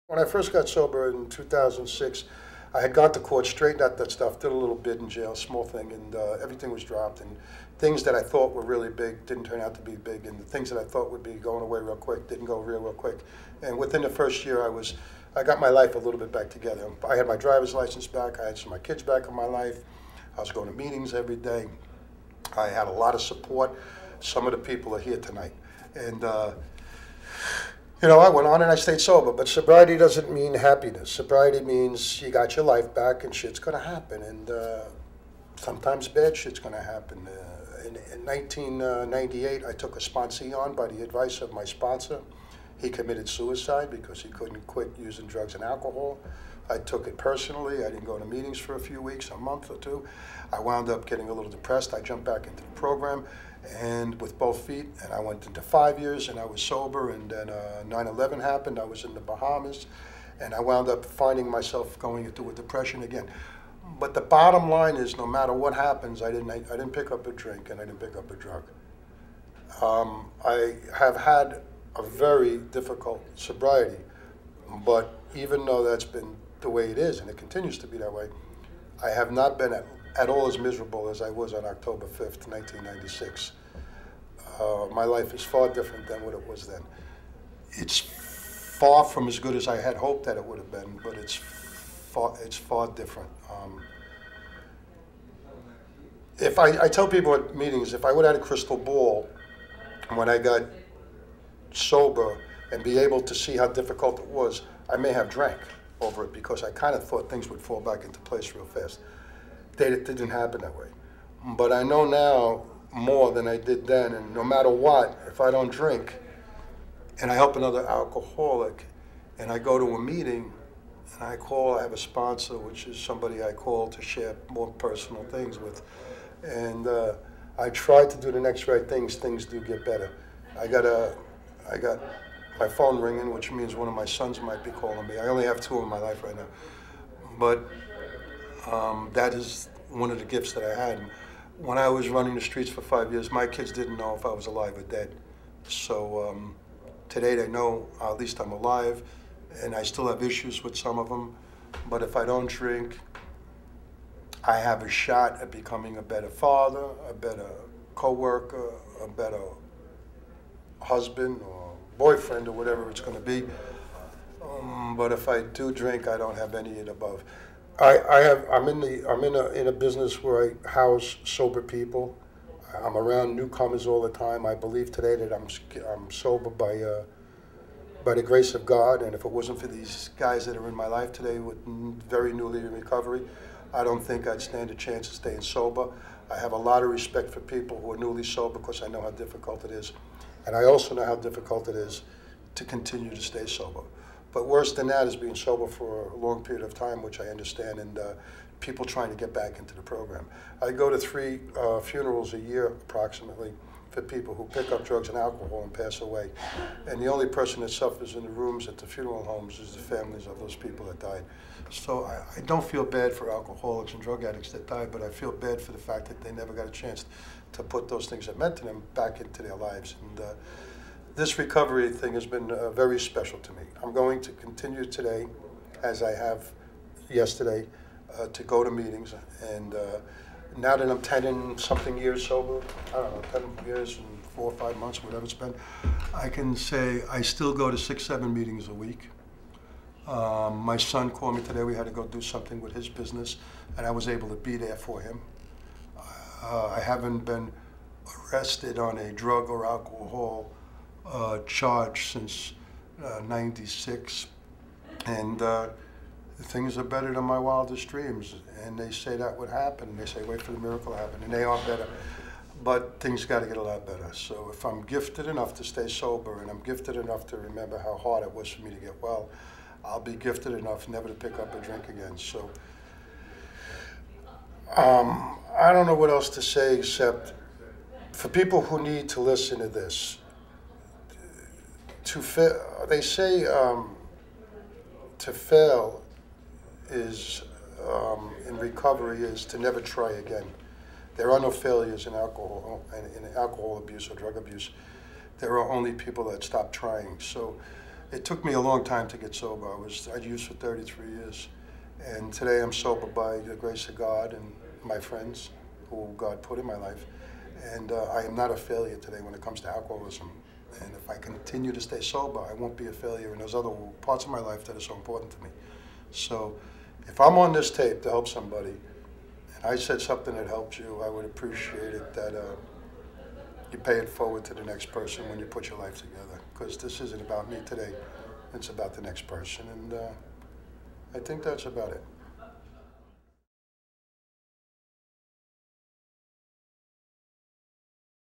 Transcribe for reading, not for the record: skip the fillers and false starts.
When I first got sober in 2006, I had gone to court, straightened out that stuff, did a little bit in jail, small thing, and everything was dropped. And things that I thought were really big didn't turn out to be big, and the things that I thought would be going away real quick didn't go real quick. And within the first year, I got my life a little bit back together. I had my driver's license back. I had some of my kids back in my life. I was going to meetings every day. I had a lot of support. Some of the people are here tonight, and. I went on and I stayed sober, but sobriety doesn't mean happiness. Sobriety means you got your life back and shit's gonna happen, and sometimes bad shit's gonna happen. In 1998, I took a sponsee on by the advice of my sponsor. He committed suicide because he couldn't quit using drugs and alcohol. I took it personally. I didn't go to meetings for a few weeks, a month or two. I wound up getting a little depressed. I jumped back into the program and with both feet, and I went into 5 years, and I was sober, and then 9/11 happened. I was in the Bahamas, and I wound up finding myself going into a depression again. But the bottom line is, no matter what happens, I didn't pick up a drink, and I didn't pick up a drug. I have had a very difficult sobriety, but even though that's been the way it is, and it continues to be that way, I have not been at all as miserable as I was on October 5th, 1996. My life is far different than what it was then. It's far from as good as I had hoped that it would have been, but it's far different. If I tell people at meetings, if I would have had a crystal ball when I got sober and be able to see how difficult it was, I may have drank over it because I kind of thought things would fall back into place real fast. It didn't happen that way. But I know now more than I did then, and no matter what, if I don't drink and I help another alcoholic and I go to a meeting and I have a sponsor, which is somebody I call to share more personal things with, and I try to do the next right things do get better. I got my phone ringing, which means one of my sons might be calling me. I only have two in my life right now. But that is one of the gifts that I had. When I was running the streets for 5 years, my kids didn't know if I was alive or dead. So today they know at least I'm alive, and I still have issues with some of them. But if I don't drink, I have a shot at becoming a better father, a better co-worker, a better husband or boyfriend or whatever it's going to be. But if I do drink, I don't have any of the above. I'm in a business where I house sober people. I'm around newcomers all the time. I believe today that I'm sober by the grace of God, and if it wasn't for these guys that are in my life today with very newly in recovery, I don't think I'd stand a chance of staying sober. I have a lot of respect for people who are newly sober because I know how difficult it is, and I also know how difficult it is to continue to stay sober. But worse than that is being sober for a long period of time, which I understand, and people trying to get back into the program. I go to 3 funerals a year, approximately, for people who pick up drugs and alcohol and pass away. And the only person that suffers in the rooms at the funeral homes is the families of those people that died. So I don't feel bad for alcoholics and drug addicts that died, but I feel bad for the fact that they never got a chance to put those things that meant to them back into their lives. And this recovery thing has been very special to me. I'm going to continue today, as I have yesterday, to go to meetings. And now that I'm 10 and something years sober, I don't know, 10 years and 4 or 5 months, whatever it's been, I can say I still go to 6, 7 meetings a week. My son called me today. We had to go do something with his business, and I was able to be there for him. I haven't been arrested on a drug or alcohol charge since '96, and things are better than my wildest dreams. And they say that would happen. They say wait for the miracle to happen, and they are better. But things got to get a lot better. So if I'm gifted enough to stay sober, and I'm gifted enough to remember how hard it was for me to get well, I'll be gifted enough never to pick up a drink again. So I don't know what else to say except for people who need to listen to this. They say to fail is in recovery is to never try again. There are no failures in alcohol abuse or drug abuse. There are only people that stop trying. So It took me a long time to get sober. I used for 33 years. And today I'm sober by the grace of God and my friends who God put in my life. And I am not a failure today when it comes to alcoholism. And if I continue to stay sober, I won't be a failure in those other parts of my life that are so important to me. So if I'm on this tape to help somebody, and I said something that helped you, I would appreciate it that you pay it forward to the next person when you put your life together. Because this isn't about me today. It's about the next person. And I think that's about it.